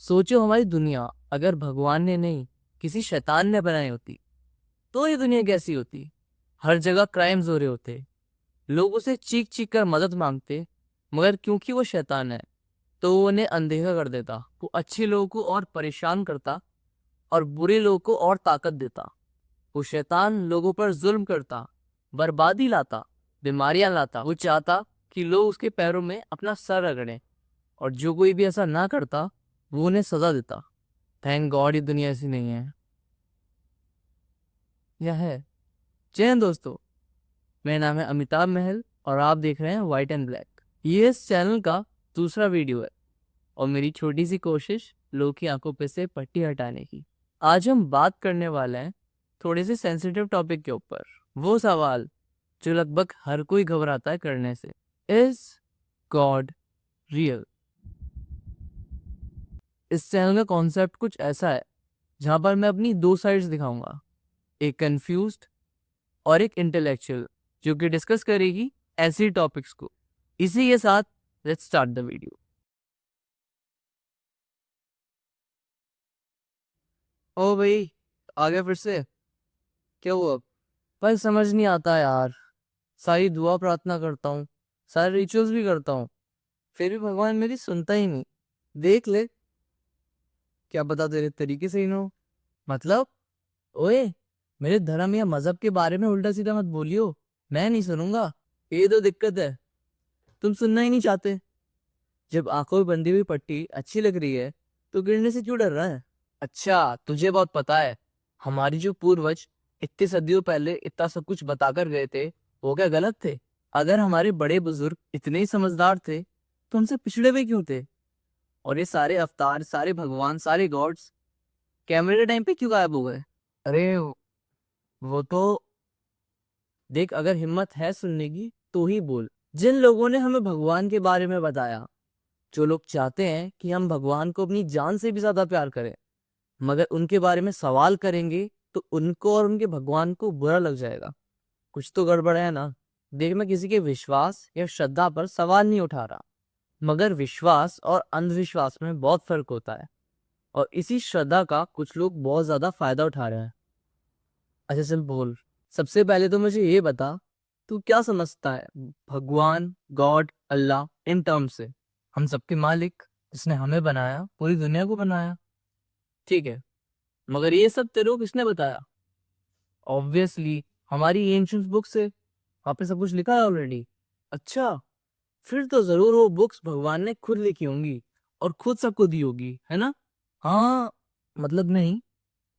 सोचो हमारी दुनिया अगर भगवान ने नहीं किसी शैतान ने बनाई होती तो ये दुनिया कैसी होती। हर जगह क्राइम्स हो रहे होते, लोग उसे चीख चीख कर मदद मांगते, मगर क्योंकि वो शैतान है तो वो उन्हें अनदेखा कर देता। वो अच्छे लोगों को और परेशान करता और बुरे लोगों को और ताकत देता। वो शैतान लोगों पर जुल्म करता, बर्बादी लाता, बीमारियां लाता। वो चाहता कि लोग उसके पैरों में अपना सर रगड़ें, और जो कोई भी ऐसा ना करता वो उन्हें सजा देता। थैंक गॉड ये दुनिया ऐसी नहीं है। यह है। जय हिंद दोस्तों, मेरा नाम है अमिताभ महल और आप देख रहे हैं व्हाइट एंड ब्लैक। ये इस चैनल का दूसरा वीडियो है और मेरी छोटी सी कोशिश लोगों की आंखों पे से पट्टी हटाने की। आज हम बात करने वाले हैं थोड़े से सेंसिटिव टॉपिक के ऊपर। वो सवाल जो लगभग हर कोई घबराता है करने से। Is God real? इस चैनल का कॉन्सेप्ट कुछ ऐसा है जहां पर मैं अपनी दो साइड्स दिखाऊंगा, एक कंफ्यूज्ड और एक इंटेलेक्चुअल, जो कि डिस्कस करेगी ऐसे टॉपिक्स को। इसी के साथ लेट्स स्टार्ट द वीडियो। ओ भाई, आ गया फिर से? क्या हुआ? पर समझ नहीं आता यार। सारी दुआ प्रार्थना करता हूँ, सारे रिचुअल्स भी करता हूँ, फिर भी भगवान मेरी सुनता ही नहीं। देख ले, क्या पता तेरे तरीके से ही ना हो। मतलब, ओए, मेरे धर्म या मजहब के बारे में उल्टा सीधा मत बोलियो। मैं नहीं सुनूंगा। ये तो दिक्कत है, तुम सुनना ही नहीं चाहते। जब आंखों में बंधी हुई पट्टी अच्छी लग रही है तो गिरने से क्यों डर रहा है? अच्छा, तुझे बहुत पता है हमारी जो पूर्वज इतने सदियों पहले इतना सब कुछ बताकर गए थे, वो क्या गलत थे? अगर हमारे बड़े बुजुर्ग इतने ही समझदार थे तो हमसे पिछड़े हुए क्यों थे? और ये सारे अवतार, सारे भगवान, सारे गॉड्स कैमरे के टाइम पे क्यों गायब हो गए? अरे वो तो देख, अगर हिम्मत है सुनने की तो ही बोल। जिन लोगों ने हमें भगवान के बारे में बताया, जो लोग चाहते हैं कि हम भगवान को अपनी जान से भी ज्यादा प्यार करें, मगर उनके बारे में सवाल करेंगे तो उनको और उनके भगवान को बुरा लग जाएगा। कुछ तो गड़बड़ है ना। देख, मैं किसी के विश्वास या श्रद्धा पर सवाल नहीं उठा रहा, मगर विश्वास और अंधविश्वास में बहुत फर्क होता है, और इसी श्रद्धा का कुछ लोग बहुत ज्यादा फायदा उठा रहे हैं। अच्छा चल बोल, सबसे पहले तो मुझे ये बता, तू क्या समझता है भगवान, गॉड, अल्लाह इन टर्म्स से? हम सबके मालिक, जिसने हमें बनाया, पूरी दुनिया को बनाया। ठीक है, मगर ये सब तेरे को किसने बताया? ऑब्वियसली हमारी एंशियंट बुक से। वहाँ पे सब कुछ लिखा है ऑलरेडी। अच्छा, फिर तो जरूर वो बुक्स भगवान ने खुद लिखी होंगी और खुद सबको दी होगी, है ना? हाँ, मतलब नहीं,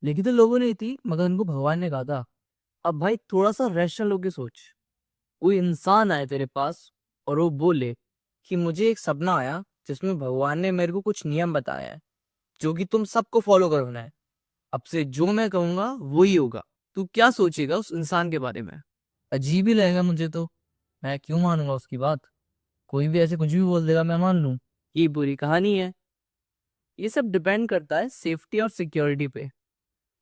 लिखी तो लोगों ने ही थी, मगर उनको भगवान ने कहा था। अब भाई थोड़ा सा रैशनल होके सोच। कोई इंसान आए तेरे पास और वो बोले कि मुझे एक सपना आया जिसमें भगवान ने मेरे को कुछ नियम बताया है जो कि तुम सबको फॉलो करना है। अब से जो मैं कहूंगा वो ही होगा। तू क्या सोचेगा उस इंसान के बारे में? अजीब ही लगेगा मुझे तो। मैं क्यों मानूंगा उसकी बात? कोई भी ऐसे कुछ भी बोल देगा, मैं मान लूं? ये बुरी कहानी है। ये सब डिपेंड करता है सेफ्टी और सिक्योरिटी पे।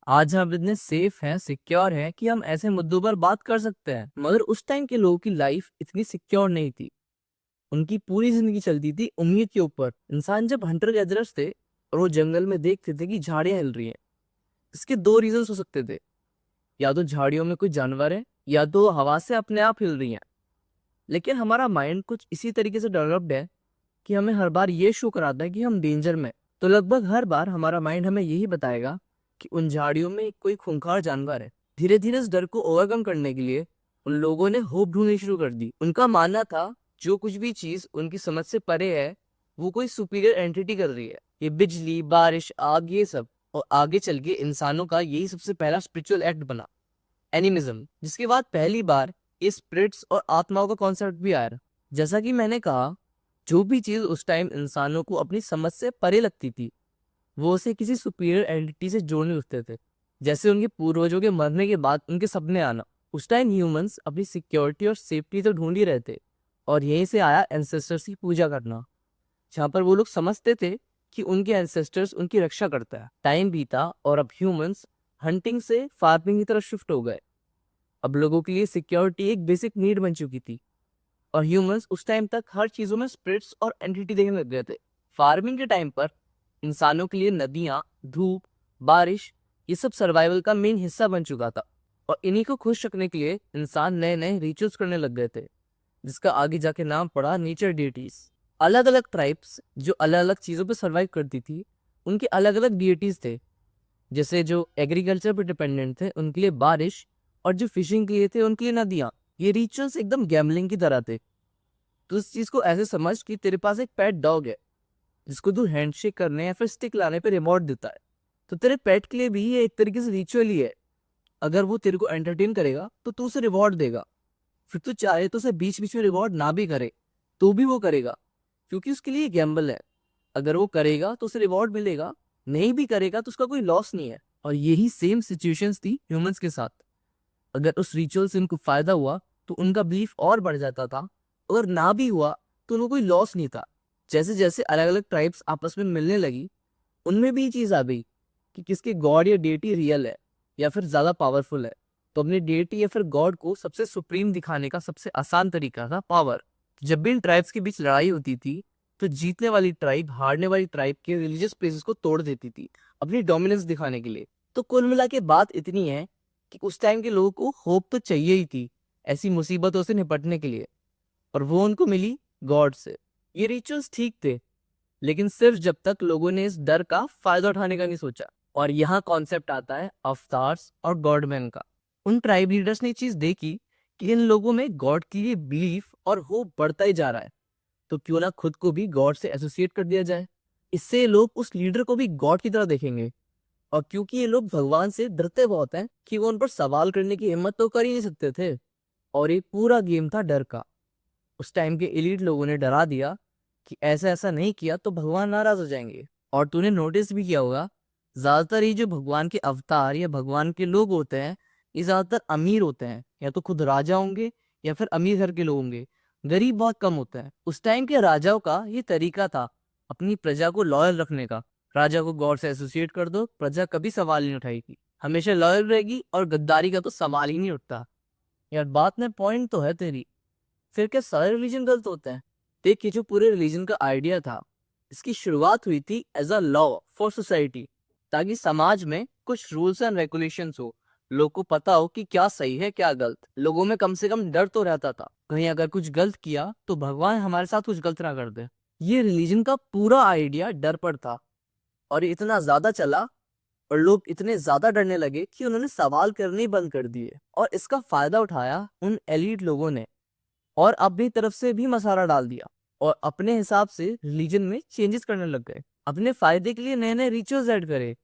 आज हम इतने सेफ हैं, सिक्योर हैं कि हम ऐसे मुद्दों पर बात कर सकते हैं, मगर उस टाइम के लोगों की लाइफ इतनी सिक्योर नहीं थी। उनकी पूरी जिंदगी चलती थी उम्मीद के ऊपर। इंसान जब हंटर गैदरर्स थे और वो जंगल में देखते थे कि झाड़ियां हिल रही हैं, इसके दो रीजन हो सकते थे। या तो झाड़ियों में कोई जानवर है, या तो हवा से अपने आप हिल रही हैं। लेकिन हमारा माइंड कुछ इसी तरीके से डेवलप्ड है कि हमें हर बार ये शो कराता है कि हम डेंजर में। तो लगभग हर बार हमारा माइंड हमें यही बताएगा कि उन झाड़ियों में कोई खूंखार जानवर है। धीरे धीरे इस डर को ओवरकम करने के लिए उन लोगों ने होप ढूंढनी शुरू कर दी। उनका मानना था जो कुछ भी चीज उनकी समझ से परे है वो कोई सुपीरियर एंटिटी कर रही है। ये बिजली, बारिश, आग, ये सब। और आगे चल के इंसानों का यही सबसे पहला स्पिरिचुअल एक्ट बना, एनिमिज्म, जिसके बाद पहली बार ये स्पिरिट्स और आत्माओं का कॉन्सेप्ट भी आया। जैसा कि मैंने कहा, जो भी चीज उस टाइम इंसानों को अपनी समझ से परे लगती थी वो उसे किसी सुपीरियर एंटिटी से जोड़ने लगते थे। जैसे उनके पूर्वजों के मरने के बाद उनके सपने आना। उस टाइम ह्यूमंस अपनी सिक्योरिटी और सेफ्टी तो ढूंढ ही रहे थे, और यहीं से आया एंसेस्टर्स की पूजा करना, जहाँ पर वो लोग समझते थे कि उनके एंसेस्टर्स उनकी रक्षा करता है। टाइम बीता और अब ह्यूमंस हंटिंग से फार्मिंग की तरफ शिफ्ट हो गए। अब लोगों के लिए सिक्योरिटी एक बेसिक नीड बन चुकी थी, और ह्यूमंस उस टाइम तक हर चीजों में स्पिरिट्स और एंटिटी देखने लग गए थे। फार्मिंग के टाइम पर इंसानों के लिए नदियां, धूप, बारिश, ये सब सर्वाइवल का मेन हिस्सा बन चुका था। और इन्हीं को खुश रखने के लिए इंसान नए नए रिचुअल्स करने लग गए थे, जिसका आगे जाके नाम पड़ा नेचर डिएटीज। अलग अलग ट्राइब्स जो अलग अलग चीजों पे सर्वाइव करती थी, उनके अलग अलग डिएटीज थे। जैसे जो एग्रीकल्चर पे डिपेंडेंट थे उनके लिए बारिश, और जो फिशिंग के लिए थे उनके लिए नदियां। ये रिचुअल्स एकदम गैम्बलिंग की तरह थे। तो इस चीज को ऐसे समझ कि तेरे पास एक पेट डॉग है जिसको तू हैंडशेक करने या फिर स्टिक लाने पे रिवॉर्ड देता है, तो तेरे पेट के लिए भी ये एक तरीके से रिचुअल ही है। अगर वो तेरे को एंटरटेन करेगा तो तू उसे रिवॉर्ड देगा, फिर तू चाहे तो उसे बीच बीच में रिवॉर्ड ना भी करे तो भी वो करेगा, क्योंकि उसके लिए गैम्बल है। अगर वो करेगा तो उसे रिवॉर्ड मिलेगा, नहीं भी करेगा तो उसका कोई लॉस नहीं है। और यही सेम सिचुएशंस थी ह्यूमंस के साथ। अगर उस रिचुअल से उनको फायदा हुआ तो उनका बिलीफ और बढ़ जाता था, अगर ना भी हुआ तो उनको कोई लॉस नहीं था। जैसे जैसे अलग अलग ट्राइब्स आपस में मिलने लगी, उनमें भी ये चीज आ गई कि किसके गॉड या डेटी रियल है या फिर ज्यादा पावरफुल है। तो अपने डेटी या फिर गॉड को सबसे सुप्रीम दिखाने का सबसे आसान तरीका था पावर। जब भी इन ट्राइब्स के बीच लड़ाई होती थी तो जीतने वाली ट्राइब हारने वाली ट्राइब के रिलीजियस प्लेसेस को तोड़ देती थी अपनी डोमिनेंस दिखाने के लिए। तो कुल मिला के बात इतनी है कि उस टाइम के लोगों को होप तो चाहिए ही थी ऐसी मुसीबतों से निपटने के लिए, और वो उनको मिली गॉड से। ये रिचुअल्स ठीक थे, लेकिन सिर्फ जब तक लोगों ने इस डर का फायदा उठाने का नहीं सोचा। और यहाँ कॉन्सेप्ट आता है अवतार्स और गॉडमैन का। उन ट्राइब लीडर्स ने चीज देखी कि इन लोगों में गॉड की ये बिलीफ और होप बढ़ता ही जा रहा है, तो क्यों ना खुद को भी गॉड से एसोसिएट कर दिया जाए। इससे लोग उस लीडर को भी गॉड की तरह देखेंगे। और क्योंकि ये लोग भगवान से डरते बहुत हैं कि वो उन पर सवाल करने की हिम्मत तो कर ही नहीं सकते थे। और ये पूरा गेम था डर का। उस टाइम के एलीट लोगों ने डरा दिया कि ऐसा ऐसा नहीं किया तो भगवान नाराज हो जाएंगे। और तूने नोटिस भी किया होगा, ज्यादातर ये जो भगवान के अवतार या भगवान के लोग होते हैं, ये ज्यादातर अमीर होते हैं, या तो खुद राजा होंगे या फिर अमीर घर के लोग होंगे। गरीब बहुत कम होते हैं। उस टाइम के राजाओं का ये तरीका था अपनी प्रजा को लॉयल रखने का। राजा को गॉड से एसोसिएट कर दो, प्रजा कभी सवाल नहीं उठाएगी, हमेशा लॉयल रहेगी, और गद्दारी का तो सवाल ही नहीं उठता। यार बात में पॉइंट तो है तेरी। फिर क्या सारे रिलीजन गलत होते हैं? देख, ये जो पूरे रिलीजन का आइडिया था, इसकी शुरुआत हुई थी as a law for society, ताकि समाज में कुछ रूल्स एंड रेगुलेशंस हो, लोगों को पता हो कि क्या सही है क्या गलत। लोगों में कम से कम डर तो रहता था, कहीं अगर कुछ गलत किया तो भगवान हमारे साथ कुछ गलत ना कर दे। ये रिलीजन का पूरा आइडिया डर पर था। और ये इतना ज्यादा चला और लोग इतने ज्यादा डरने लगे कि उन्होंने सवाल करने ही बंद कर दिए। और इसका फायदा उठाया उन एलीट लोगों ने, और अपनी तरफ से भी मसाला डाल दिया, और अपने हिसाब से रिलीजन में चेंजेस करने लग गए। अपने फायदे के लिए नए नए रिचुअल्स ऐड करे,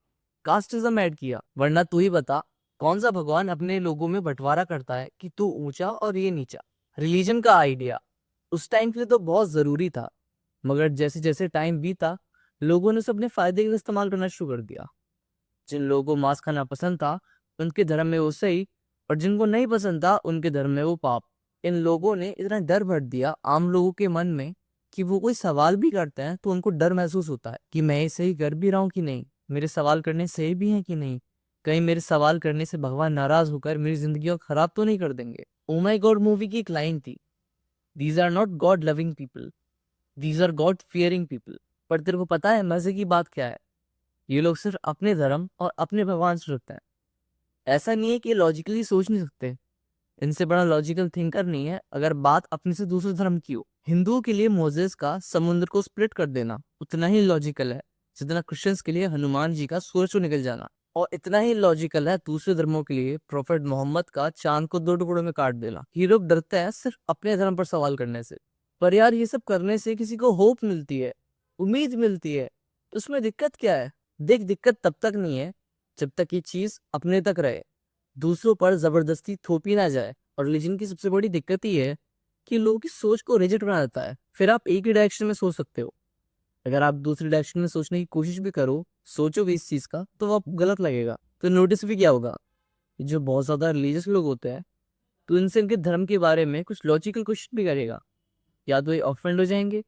कास्टिज्म ऐड किया। वरना तू ही बता, कौन सा भगवान अपने लोगों में बंटवारा करता है कि तू ऊंचा और ये नीचा। रिलीजन का आइडिया उस टाइम के लिए तो बहुत जरूरी था, मगर जैसे जैसे टाइम बीता, लोगों ने उसे अपने फायदे के लिए इस्तेमाल करना शुरू कर दिया। जिन लोगों को मांस खाना पसंद था उनके धर्म में वो सही, और जिनको नहीं पसंद था उनके धर्म में वो पाप। इन लोगों ने इतना डर भर दिया आम लोगों के मन में कि वो कोई सवाल भी करते हैं तो उनको डर महसूस होता है कि मैं ये सही कर भी रहा हूँ कि नहीं, मेरे सवाल करने सही भी हैं कि नहीं, कहीं मेरे सवाल करने से भगवान नाराज होकर मेरी जिंदगी को खराब तो नहीं कर देंगे। ओ माई गॉड मूवी की एक लाइन थी, these are not god loving people, these are god fearing people. पर तेरे को पता है मजे की बात क्या है? ये लोग सिर्फ अपने धर्म और अपने भगवान से रखते हैं। ऐसा नहीं है कि ये लॉजिकली सोच नहीं सकते, इनसे बड़ा लॉजिकल थिंकर नहीं है अगर बात अपने से दूसरे धर्म की हो। हिंदुओं के लिए मोजेस का समुद्र को स्प्लिट कर देना उतना ही लॉजिकल है जितना क्रिश्चियंस के लिए हनुमान जी का सूरज को निकल जाना, और इतना ही लॉजिकल है दूसरे धर्मों के लिए प्रोफेट मोहम्मद का चांद को दो टुकड़ों में काट देना। ये लोग डरते हैं सिर्फ अपने धर्म पर सवाल करने से। पर यार ये सब करने से किसी को होप मिलती है, उम्मीद मिलती है, तो उसमें दिक्कत क्या है? देख, दिक्कत तब तक नहीं है जब तक ये चीज अपने तक रहे, दूसरों पर जबरदस्ती थोपी ना जाए। और रिलीजन की सबसे बड़ी दिक्कत ये है कि लोगों की सोच को रिजिड बना देता है। फिर आप एक ही डायरेक्शन में सोच सकते हो, अगर आप दूसरी डायरेक्शन में सोचने की कोशिश भी करो, सोचो भी इस चीज का, तो वो आपको गलत लगेगा। तो नोटिस भी क्या होगा, जो बहुत ज्यादा रिलीजियस लोग होते हैं, तो इनसे इनके धर्म के बारे में कुछ लॉजिकल क्वेश्चन भी करेगा, या तो ये ऑफेंड हो जाएंगे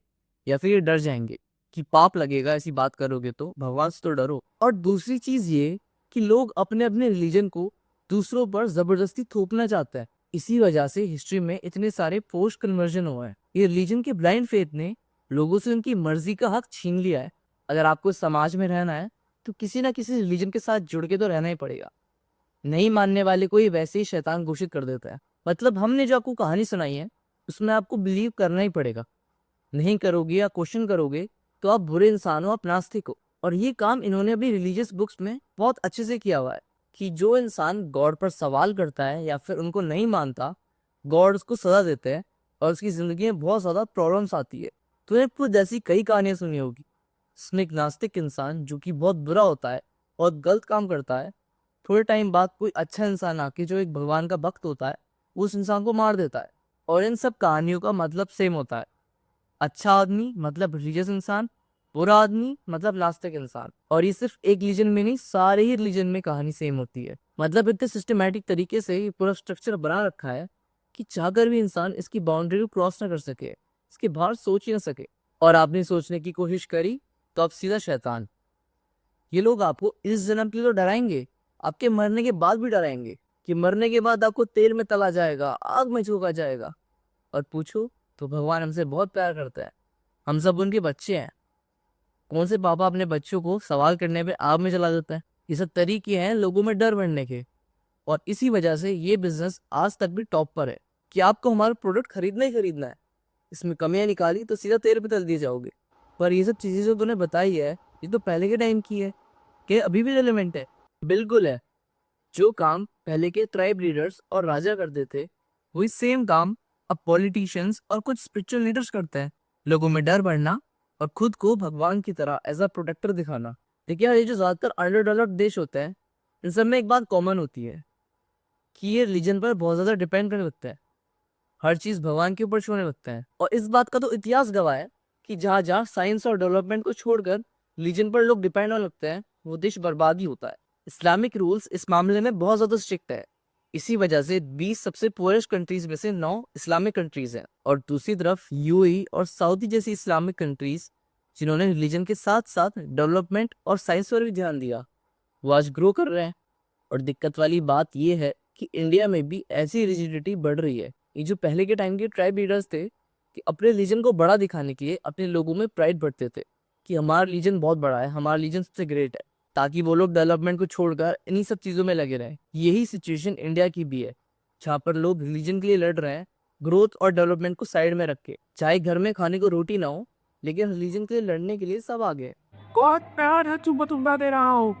या फिर ये डर जाएंगे कि पाप लगेगा ऐसी बात करोगे, तो भगवान से तो डरो। और दूसरी चीज ये कि लोग अपने अपने रिलीजन को दूसरों पर जबरदस्ती थोपना चाहते हैं। इसी वजह से हिस्ट्री में इतने सारे फोर्स्ड कन्वर्जन हुए हैं। ये रिलीजन के ब्लाइंड फेथ ने लोगों से उनकी मर्जी का हक छीन लिया है, अगर आपको इस समाज में रहना है तो किसी ना किसी रिलीजन के साथ जुड़ के तो रहना ही पड़ेगा। नहीं मानने वाले को ही वैसे ही शैतान घोषित कर देता है। मतलब हमने जो आपको कहानी सुनाई है उसमें आपको बिलीव करना ही पड़ेगा। नहीं करोगे या क्वेश्चन करोगे तो आप बुरे इंसान हो, आप नास्तिक हो। और ये काम इन्होंने अपनी रिलीजियस बुक्स में बहुत अच्छे से किया हुआ है कि जो इंसान गॉड पर सवाल करता है या फिर उनको नहीं मानता, गॉड उसको सजा देते हैं और उसकी जिंदगी में बहुत ज्यादा प्रॉब्लम्स आती है। तूने खुद ऐसी कई कहानियां सुनी होगी जिसमें एक नास्तिक इंसान जो कि बहुत बुरा होता है और गलत काम करता है, थोड़े टाइम बाद कोई अच्छा इंसान आके जो एक भगवान का भक्त होता है उस इंसान को मार देता है। और इन सब कहानियों का मतलब सेम होता है। अच्छा आदमी मतलब रिलीजियस इंसान, बुरा आदमी मतलब नास्तिक इंसान। और ये सिर्फ एक रिलीजन में नहीं, सारे ही रिलीजन में कहानी सेम होती है। मतलब इतने सिस्टमेटिक तरीके से ये पूरा स्ट्रक्चर बना रखा है कि चाहकर भी इंसान इसकी बाउंड्री को क्रॉस ना कर सके, इसके बाहर सोच ही ना सके। और आपने सोचने की कोशिश करी तो आप सीधा शैतान। ये लोग आपको इस जन्म के लिए तो डराएंगे, आपके मरने के बाद भी डराएंगे कि मरने के बाद आपको तेल में तला जाएगा, आग में झोंका जाएगा। और पूछो तो भगवान हमसे बहुत प्यार करता है, हम सब उनके बच्चे हैं। कौन से पापा अपने बच्चों को सवाल करने पे आग में जला देता है? ये सब तरीके हैं लोगों में डर बढ़ने के। और इसी वजह से ये बिजनेस आज तक भी टॉप पर है कि आपको हमारा प्रोडक्ट खरीदना ही खरीदना है। इसमें कमियां निकाली तो सीधा तेल पे तल दिए जाओगे। पर ये सब चीजें जो तूने बताई है ये तो पहले के टाइम की है, कि अभी भी रेलेवेंट है। बिल्कुल है। जो काम पहले के ट्राइब लीडर्स और राजा करते थे वही सेम काम अब पॉलिटिशियंस और कुछ स्पिरिचुअल लीडर्स करते हैं। लोगों में डर बढ़ना और खुद को भगवान की तरह एज अ प्रोटेक्टर दिखाना। देखिए यार, ये जो ज्यादातर अंडर डेवलप्ड देश होते हैं इन सब में एक बात कॉमन होती है कि ये रिलीजन पर बहुत ज्यादा डिपेंड करने लगता है। हर चीज भगवान के ऊपर छोड़ने लगता है। और इस बात का तो इतिहास गवाह है कि जहां जहां साइंस और डेवलपमेंट को छोड़कर रिलीजन पर लोग डिपेंड होने लगते हैं वो देश बर्बाद ही होता है। इस्लामिक रूल्स इस मामले में बहुत ज्यादा स्ट्रिक्ट है। इसी वजह से 20 सबसे पुअरेस्ट कंट्रीज में से 9 इस्लामिक कंट्रीज हैं। और दूसरी तरफ यूएई और सऊदी जैसी इस्लामिक कंट्रीज जिन्होंने रिलीजन के साथ साथ डेवलपमेंट और साइंस पर भी ध्यान दिया, वो आज ग्रो कर रहे हैं। और दिक्कत वाली बात यह है कि इंडिया में भी ऐसी रिजिडिटी बढ़ रही है। ये जो पहले के टाइम के ट्राइब लीडर्स थे कि अपने रिलीजन को बड़ा दिखाने के लिए अपने लोगों में प्राइड बढ़ते थे कि हमारा रिलीजन बहुत बड़ा है, हमारा रिलीजन सबसे ग्रेट है, ताकि वो लोग डेवलपमेंट को छोड़कर इन्हीं सब चीजों में लगे रहें। यही सिचुएशन इंडिया की भी है, जहाँ पर लोग रिलीजन के लिए लड़ रहे हैं, ग्रोथ और डेवलपमेंट को साइड में रख के। चाहे घर में खाने को रोटी ना हो, लेकिन रिलीजन के लिए लड़ने के लिए सब आगे हैं। बहुत प्यार है तुम्बा दे रहा हूँ।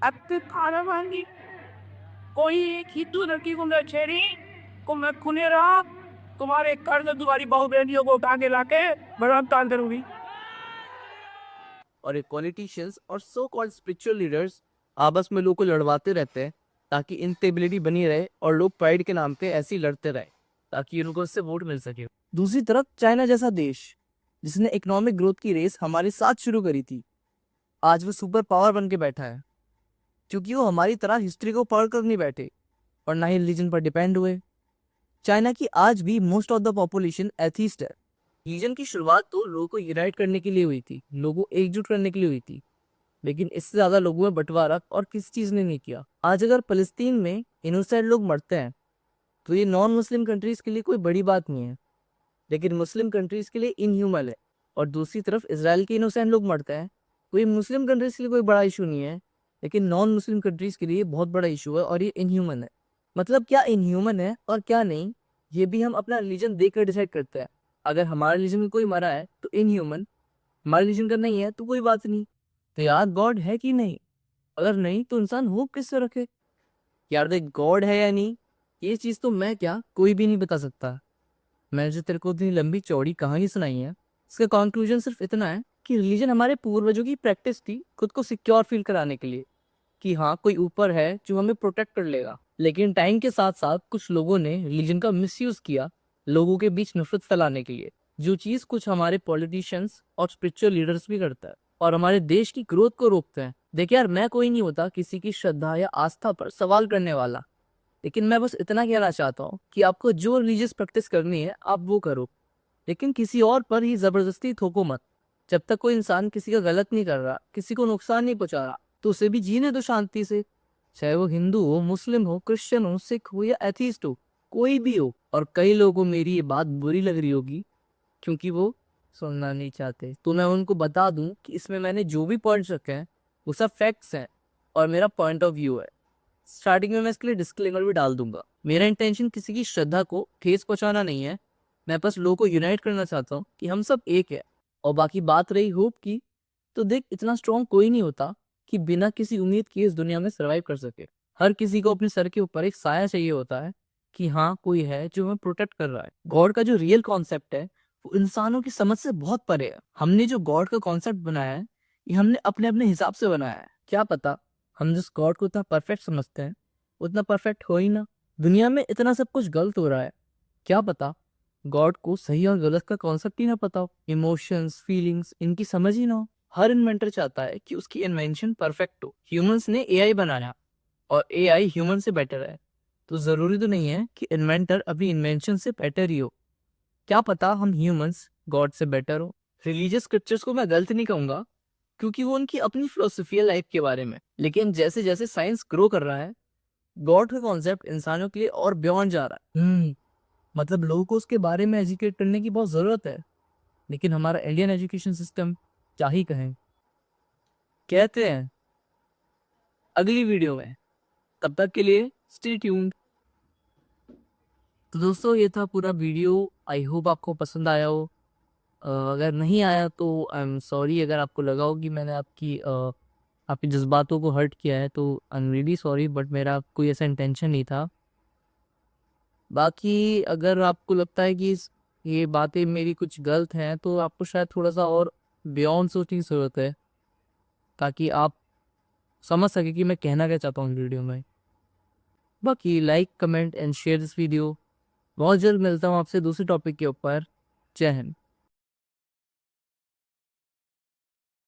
अब तो खाना मांगी कोई एक हिंदू लड़की को मैं छेड़ी को मैं खुले रहा तुम्हारे कर्ज तुम्हारी बहु बहनियों को उठा के लाके बड़ा ताल करूंगी। और ये पॉलिटिशियंस और सो कॉल्ड स्पिरिचुअल लीडर्स आपस में लोगों को लड़वाते रहते हैं ताकि इंस्टेबिलिटी बनी रहे और लोग प्राइड के नाम पे ऐसे ही लड़ते रहे ताकि उनको उससे वोट मिल सके। दूसरी तरफ चाइना जैसा देश जिसने इकोनॉमिक ग्रोथ की रेस हमारे साथ शुरू करी थी, आज वो सुपर पावर बन के बैठा है क्योंकि वो हमारी तरह हिस्ट्री को पढ़ कर नहीं बैठे और ना ही रिलीजन पर डिपेंड हुए। चाइना की आज भी most of the population atheist है। रिलीजन की शुरुआत तो लोगों को यूनाइट करने के लिए हुई थी, लोगों को एकजुट करने के लिए हुई थी, लेकिन इससे ज्यादा लोगों में बंटवारा और किसी चीज ने नहीं किया। आज अगर फलस्तीन में इनोसेंट लोग मरते हैं तो ये नॉन मुस्लिम कंट्रीज के लिए कोई बड़ी बात नहीं है, लेकिन मुस्लिम कंट्रीज के लिए इनह्यूमन है। और दूसरी तरफ इसराइल के इनोसेंट लोग मरते हैं तो ये मुस्लिम कंट्रीज के लिए कोई बड़ा इशू नहीं है, लेकिन नॉन मुस्लिम कंट्रीज के लिए बहुत बड़ा इशू है और ये इनह्यूमन है। मतलब क्या इनह्यूमन है और क्या नहीं, ये भी हम अपना रिलीजन देखकर डिसाइड करते हैं। अगर हमारे रिलीजन में कोई मरा है तो इनह्यूमन, हमारे रिलीजन का नहीं है तो कोई बात नहीं। तो यार गॉड है कि नहीं? अगर नहीं तो इंसान होप किससे रखे? यार देख, गॉड है या नहीं ये चीज तो मैं क्या कोई भी नहीं बता सकता। मैंने जो तेरे को इतनी लंबी चौड़ी कहानी सुनाई है इसका कंक्लूजन सिर्फ इतना है कि रिलीजन हमारे पूर्वजों की प्रैक्टिस थी खुद को सिक्योर फील कराने के लिए कि हाँ कोई ऊपर है जो हमें प्रोटेक्ट कर लेगा। लेकिन टाइम के साथ साथ कुछ लोगों ने रिलीजन का मिसयूज किया लोगों के बीच नफरत फैलाने के लिए, जो चीज कुछ हमारे पॉलिटिशियंस और स्पिरिचुअल लीडर्स भी करता है और हमारे देश की ग्रोथ को रोकते हैं। देखिए यार, मैं कोई नहीं होता किसी की श्रद्धा या आस्था पर सवाल करने वाला, लेकिन मैं बस इतना कहना चाहता हूँ कि आपको जो रिलीजियस प्रैक्टिस करनी है आप वो करो, लेकिन किसी और पर ही जबरदस्ती थोपो मत। जब तक कोई इंसान किसी का गलत नहीं कर रहा, किसी को नुकसान नहीं पहुंचा रहा, तो उसे भी जीने दो शांति से। चाहे वो हिंदू हो, मुस्लिम हो, क्रिश्चियन हो, सिख हो या एथीस्ट हो, कोई भी हो। और कई लोगों को मेरी ये बात बुरी लग रही होगी क्योंकि वो सुनना नहीं चाहते, तो मैं उनको बता दूं कि इसमें मैंने जो भी पॉइंट्स रखे हैं वो सब फैक्ट्स हैं और मेरा पॉइंट ऑफ व्यू है। स्टार्टिंग में मैं इसके लिए डिस्क्लेमर भी डाल दूंगा। मेरा इंटेंशन किसी की श्रद्धा को ठेस पहुंचाना नहीं है, मैं बस लोगों को यूनाइट करना चाहता हूँ कि हम सब एक है। और बाकी बात रही होप की, तो देख इतना स्ट्रॉन्ग कोई नहीं होता कि बिना किसी उम्मीद के इस दुनिया में सर्वाइव कर सके। हर किसी को अपने सर के ऊपर एक साया चाहिए होता है कि हाँ कोई है जो हमें प्रोटेक्ट कर रहा है। गॉड का जो रियल कॉन्सेप्ट है वो इंसानों की समझ से बहुत परे है। हमने जो गॉड का कॉन्सेप्ट बनाया है ये हमने अपने अपने हिसाब से बनाया है। क्या पता हम जिस गॉड को इतना परफेक्ट समझते हैं उतना परफेक्ट हो ही ना। दुनिया में इतना सब कुछ गलत हो रहा है, क्या पता गॉड को सही और गलत का कॉन्सेप्ट ही ना पता हो, इमोशंस फीलिंग्स इनकी समझ ही ना हो। हर इन्वेंटर चाहता है कि उसकी इन्वेंशन परफेक्ट हो। ह्यूमंस ने एआई बनाया और एआई ह्यूमन से बेटर है, तो जरूरी तो नहीं है कि इन्वेंटर अभी इन्वेंशन से बेटर ही हो। क्या पता हम ह्यूमंस गॉड से बेटर हो। रिलीजियस स्क्रिप्चर्स को मैं गलत नहीं कहूंगा क्योंकि वो उनकी अपनी फिलोसफी है लाइफ के बारे में, लेकिन जैसे जैसे साइंस ग्रो कर रहा है गॉड का कॉन्सेप्ट इंसानों के लिए और बियॉन्ड जा रहा है। मतलब लोगों को उसके बारे में एजुकेट करने की बहुत जरूरत है, लेकिन हमारा इंडियन एजुकेशन सिस्टम क्या ही कहें। कहते हैं अगली वीडियो में, तब तक के लिए स्टे ट्यून्ड। तो दोस्तों ये था पूरा वीडियो, आई होप आपको पसंद आया हो। अगर नहीं आया तो आई एम सॉरी। अगर आपको लगा हो कि मैंने आपके जज्बातों को हर्ट किया है तो I am really sorry, but मेरा कोई ऐसा इंटेंशन नहीं था। बाकी अगर आपको लगता है कि ये बातें मेरी कुछ गलत हैं तो आपको शायद थोड़ा सा और बियॉन्ड सोचने की ज़रूरत है ताकि आप समझ सके कि मैं कहना क्या चाहता हूँ वीडियो में। बाकी like comment and share this video. बहुत जल्द मिलता हूँ आपसे दूसरे टॉपिक के ऊपर। जय हिंद।